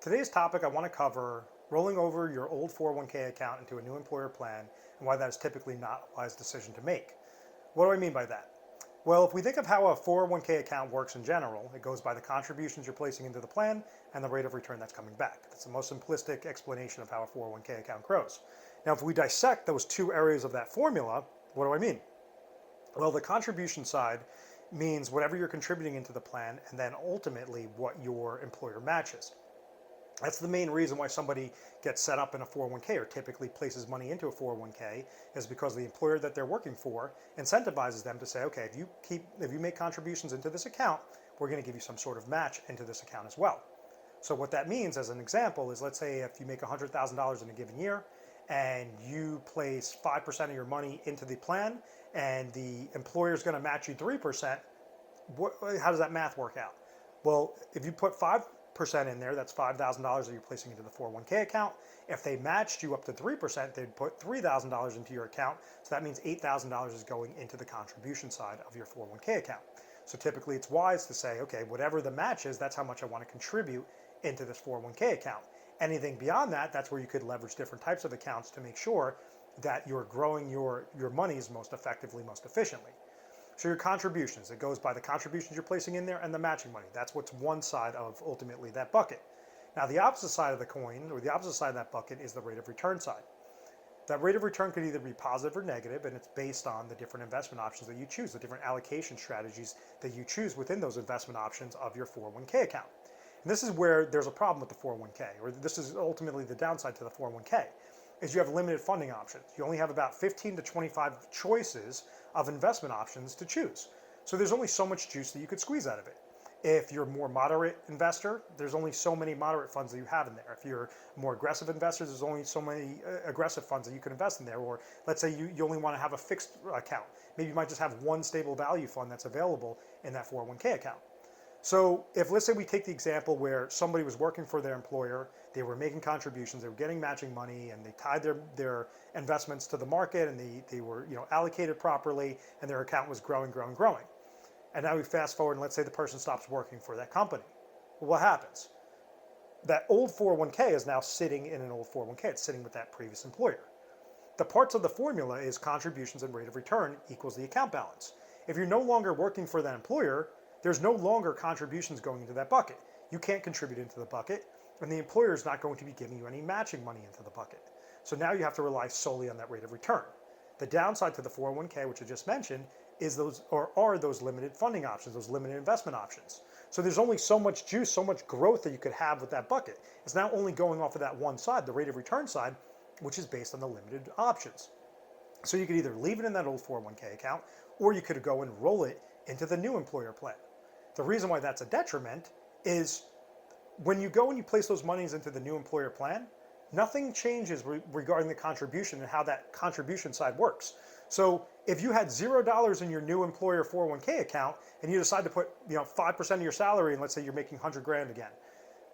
Today's topic, I want to cover rolling over your old 401k account into a new employer plan and why that is typically not a wise decision to make. What do I mean by that? Well, if we think of how a 401k account works in general, it goes by the contributions you're placing into the plan and the rate of return that's coming back. That's the most simplistic explanation of how a 401k account grows. Now, if we dissect those two areas of that formula, what do I mean? Well, the contribution side means whatever you're contributing into the plan and then ultimately what your employer matches. That's the main reason why somebody gets set up in a 401k or typically places money into a 401k is because the employer that they're working for incentivizes them to say, okay, if you make contributions into this account, we're going to give you some sort of match into this account as well. So what that means, as an example, is let's say if you make $100,000 in a given year and you place 5% of your money into the plan and the employer is going to match you 3%, how does that math work out? Well, if you put 5% in there, that's $5,000 that you're placing into the 401k account. If they matched you up to 3%, they'd put $3,000 into your account. So that means $8,000 is going into the contribution side of your 401k account. So typically it's wise to say, okay, whatever the match is, that's how much I want to contribute into this 401k account. Anything beyond that, that's where you could leverage different types of accounts to make sure that you're growing your monies most effectively, most efficiently. So your contributions, it goes by the contributions you're placing in there and the matching money. That's what's one side of ultimately that bucket. Now the opposite side of the coin, or the opposite side of that bucket, is the rate of return side. That rate of return could either be positive or negative, and it's based on the different investment options that you choose, the different allocation strategies that you choose within those investment options of your 401k account. And this is where there's a problem with the 401k, or this is ultimately the downside to the 401k, is you have limited funding options. You only have about 15 to 25 choices of investment options to choose. So there's only so much juice that you could squeeze out of it. If you're a more moderate investor, there's only so many moderate funds that you have in there. If you're a more aggressive investor, there's only so many aggressive funds that you can invest in there. Or let's say you only want to have a fixed account. Maybe you might just have one stable value fund that's available in that 401k account. So if, let's say we take the example where somebody was working for their employer, they were making contributions, they were getting matching money, and they tied their investments to the market, and they were allocated properly, and their account was growing. And now we fast forward, and let's say the person stops working for that company. Well, what happens? That old 401k is now sitting in an old 401k. It's sitting with that previous employer. The parts of the formula is contributions and rate of return equals the account balance. If you're no longer working for that employer, there's no longer contributions going into that bucket. You can't contribute into the bucket, and the employer is not going to be giving you any matching money into the bucket. So now you have to rely solely on that rate of return. The downside to the 401k, which I just mentioned, is are those limited funding options, those limited investment options. So there's only so much juice, so much growth that you could have with that bucket. It's now only going off of that one side, the rate of return side, which is based on the limited options. So you could either leave it in that old 401k account, or you could go and roll it into the new employer plan. The reason why that's a detriment is when you go and you place those monies into the new employer plan, nothing changes regarding the contribution and how that contribution side works. So if you had $0 in your new employer 401k account and you decide to put 5% of your salary, and let's say you're making 100 grand again,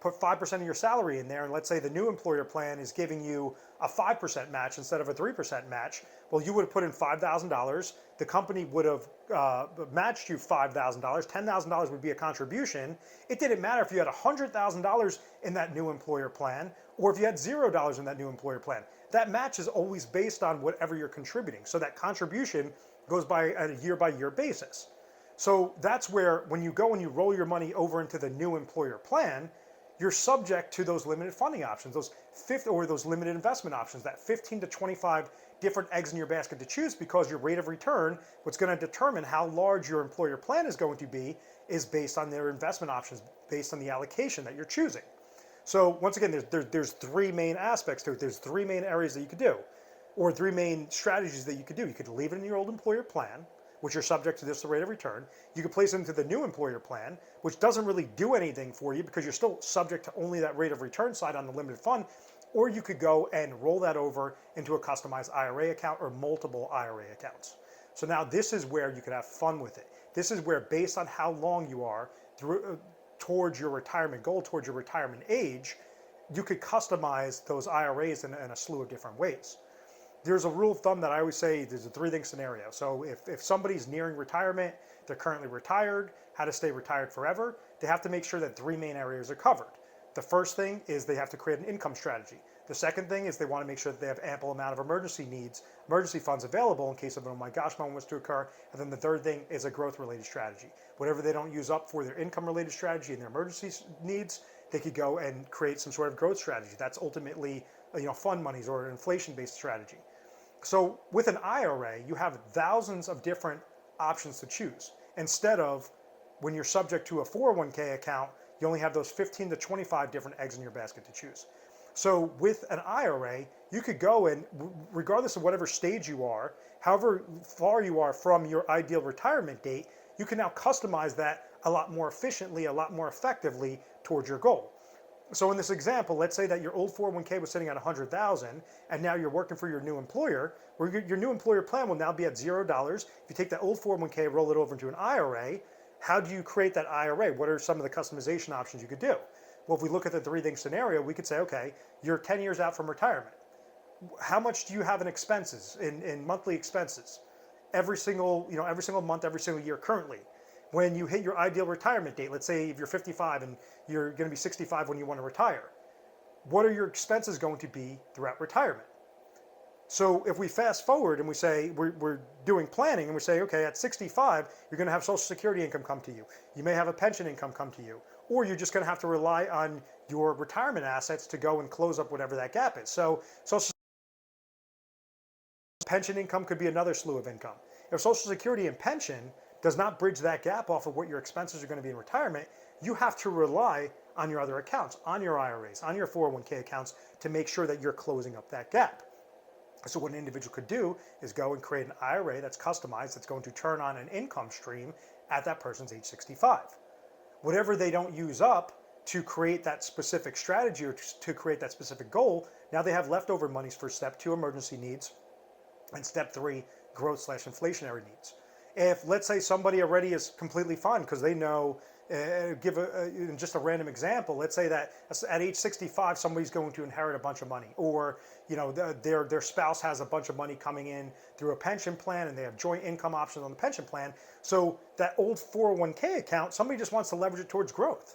put 5% of your salary in there, and let's say the new employer plan is giving you a 5% match instead of a 3% match, well, you would have put in $5,000. The company would have matched you $5,000. $10,000 would be a contribution. It didn't matter if you had $100,000 in that new employer plan or if you had $0 in that new employer plan. That match is always based on whatever you're contributing. So that contribution goes by a year-by-year basis. So that's where when you go and you roll your money over into the new employer plan, you're subject to those limited funding options, those limited investment options, that 15 to 25 different eggs in your basket to choose, because your rate of return, what's going to determine how large your employer plan is going to be, is based on their investment options, based on the allocation that you're choosing. So once again, there's three main aspects to it. There's three main areas that you could do, or three main strategies that you could do. You could leave it in your old employer plan, which are subject to this rate of return. You could place it into the new employer plan, which doesn't really do anything for you because you're still subject to only that rate of return side on the limited fund. Or you could go and roll that over into a customized IRA account or multiple IRA accounts. So now this is where you could have fun with it. This is where, based on how long you are towards your retirement goal, towards your retirement age, you could customize those IRAs in a slew of different ways. There's a rule of thumb that I always say, there's a three-thing scenario. So if somebody's nearing retirement, they're currently retired, how to stay retired forever, they have to make sure that three main areas are covered. The first thing is they have to create an income strategy. The second thing is they want to make sure that they have ample amount of emergency funds available in case of an oh my gosh moment was to occur. And then the third thing is a growth related strategy. Whatever they don't use up for their income related strategy and their emergency needs, they could go and create some sort of growth strategy. That's ultimately, fund monies or an inflation based strategy. So with an IRA, you have thousands of different options to choose. Instead of when you're subject to a 401k account, you only have those 15 to 25 different eggs in your basket to choose. So with an IRA, you could go and, regardless of whatever stage you are, however far you are from your ideal retirement date, you can now customize that a lot more efficiently, a lot more effectively towards your goal. So in this example, let's say that your old 401k was sitting at $100,000 and now you're working for your new employer, where your new employer plan will now be at $0. If you take that old 401k, roll it over into an IRA, how do you create that IRA? What are some of the customization options you could do? Well, if we look at the three-thing scenario, we could say, okay, you're 10 years out from retirement. How much do you have in expenses, in monthly expenses? Every single month, every single year currently. When you hit your ideal retirement date, let's say if you're 55 and you're going to be 65 when you want to retire, what are your expenses going to be throughout retirement? So if we fast forward and we say we're doing planning and we say, okay, at 65, you're going to have Social Security income come to you. You may have a pension income come to you, or you're just going to have to rely on your retirement assets to go and close up whatever that gap is. So Social pension income could be another slew of income. If Social Security and pension does not bridge that gap off of what your expenses are going to be in retirement, you have to rely on your other accounts, on your IRAs, on your 401k accounts to make sure that you're closing up that gap. So what an individual could do is go and create an IRA that's customized, that's going to turn on an income stream at that person's age 65. Whatever they don't use up to create that specific strategy or to create that specific goal, now they have leftover monies for step 2 emergency needs and step 3 growth/inflationary needs. If let's say somebody already is completely fine because they know, just a random example, let's say that at age 65 somebody's going to inherit a bunch of money, or their spouse has a bunch of money coming in through a pension plan and they have joint income options on the pension plan. So that old 401k account, somebody just wants to leverage it towards growth.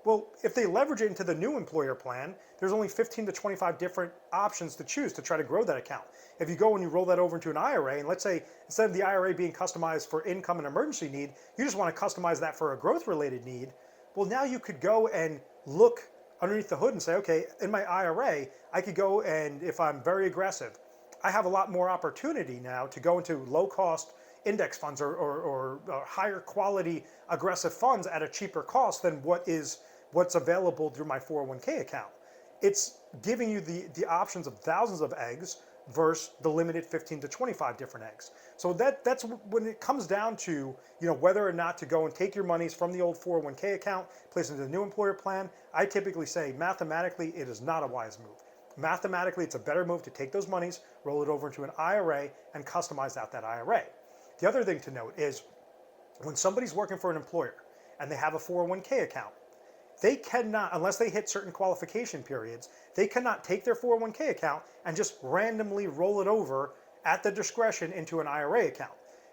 Well, if they leverage it into the new employer plan, there's only 15 to 25 different options to choose to try to grow that account. If you go and you roll that over into an IRA, and let's say instead of the IRA being customized for income and emergency need, you just want to customize that for a growth-related need, well, now you could go and look underneath the hood and say, okay, in my IRA, I could go and, if I'm very aggressive, I have a lot more opportunity now to go into low-cost index funds or higher quality aggressive funds at a cheaper cost than what's available through my 401k account. It's giving you the options of thousands of eggs versus the limited 15 to 25 different eggs. So that's when it comes down to whether or not to go and take your monies from the old 401k account, place it into the new employer plan. I typically say mathematically it is not a wise move. Mathematically, it's a better move to take those monies, roll it over into an IRA, and customize out that IRA. The other thing to note is when somebody's working for an employer and they have a 401k account, they cannot, unless they hit certain qualification periods, they cannot take their 401k account and just randomly roll it over at the discretion into an IRA account.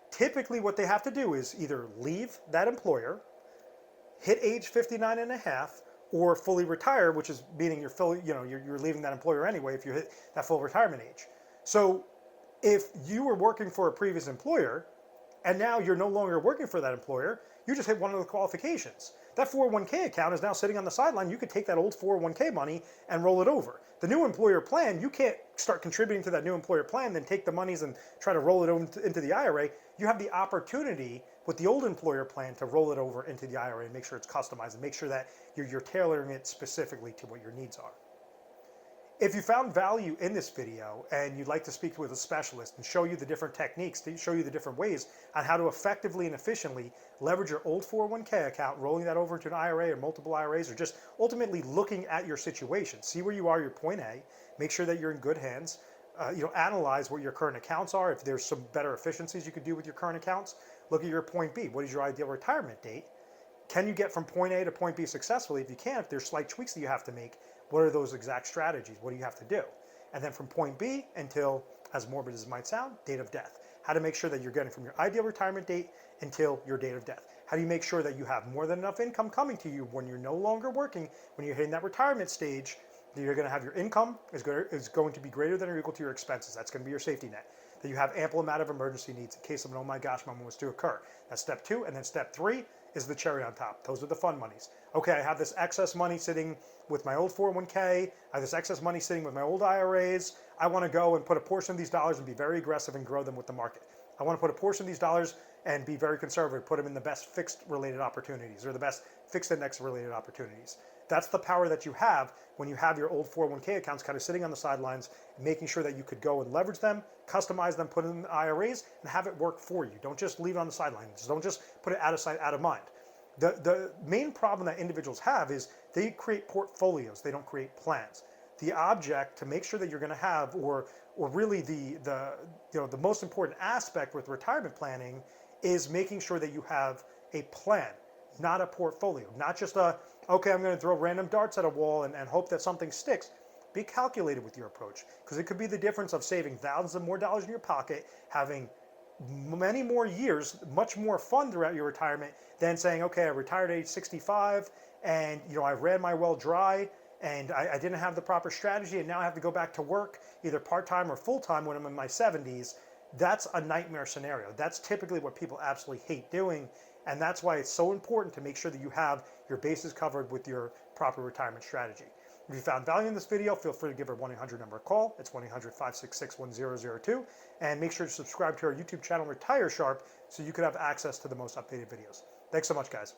Typically what they have to do is either leave that employer, hit age 59 and a half, or fully retire, which is meaning you're leaving that employer anyway if you hit that full retirement age. So if you were working for a previous employer and now you're no longer working for that employer, you just hit one of the qualifications. That 401k account is now sitting on the sideline. You could take that old 401k money and roll it over. The new employer plan, you can't start contributing to that new employer plan, then take the monies and try to roll it into the IRA. You have the opportunity with the old employer plan to roll it over into the IRA and make sure it's customized and make sure that you're tailoring it specifically to what your needs are. If you found value in this video and you'd like to speak with a specialist and show you the different techniques, to show you the different ways on how to effectively and efficiently leverage your old 401k account, rolling that over into an IRA or multiple IRAs, or just ultimately looking at your situation, see where you are, your point A, make sure that you're in good hands, analyze what your current accounts are. If there's some better efficiencies you could do with your current accounts, look at your point B. What is your ideal retirement date? Can you get from point A to point B successfully? If you can, if there's slight tweaks that you have to make, what are those exact strategies? What do you have to do? And then from point B until, as morbid as it might sound, date of death. How to make sure that you're getting from your ideal retirement date until your date of death. How How do you make sure that you have more than enough income coming to you when you're no longer working, when you're hitting that retirement stage? You're going to have your income is going to be greater than or equal to your expenses. That's going to be your safety net. That you have ample amount of emergency needs in case of an oh my gosh moment was to occur. That's step 2. And then step 3 is the cherry on top. Those are the fun monies. Okay, I have this excess money sitting with my old 401k. I have this excess money sitting with my old IRAs. I want to go and put a portion of these dollars and be very aggressive and grow them with the market. I want to put a portion of these dollars and be very conservative, put them in the best fixed related opportunities or the best fixed index related opportunities. That's the power that you have when you have your old 401k accounts kind of sitting on the sidelines, making sure that you could go and leverage them, customize them, put them in IRAs, and have it work for you. Don't just leave it on the sidelines. Don't just put it out of sight, out of mind. The main problem that individuals have is they create portfolios. They don't create plans. The object to make sure that you're going to have, or really the most important aspect with retirement planning is making sure that you have a plan, not a portfolio, not just okay, I'm going to throw random darts at a wall and hope that something sticks. Be calculated with your approach, because it could be the difference of saving thousands of more dollars in your pocket, having many more years, much more fun throughout your retirement than saying, okay, I retired at age 65 and I ran my well dry and I didn't have the proper strategy and now I have to go back to work either part-time or full-time when I'm in my 70s. That's a nightmare scenario. That's typically what people absolutely hate doing, and that's why it's so important to make sure that you have your bases covered with your proper retirement strategy. If you found value in this video, feel free to give our 1-800 number a call. It's 1-800-566-1002. And make sure to subscribe to our YouTube channel, Retire Sharp, so you could have access to the most updated videos. Thanks so much, guys.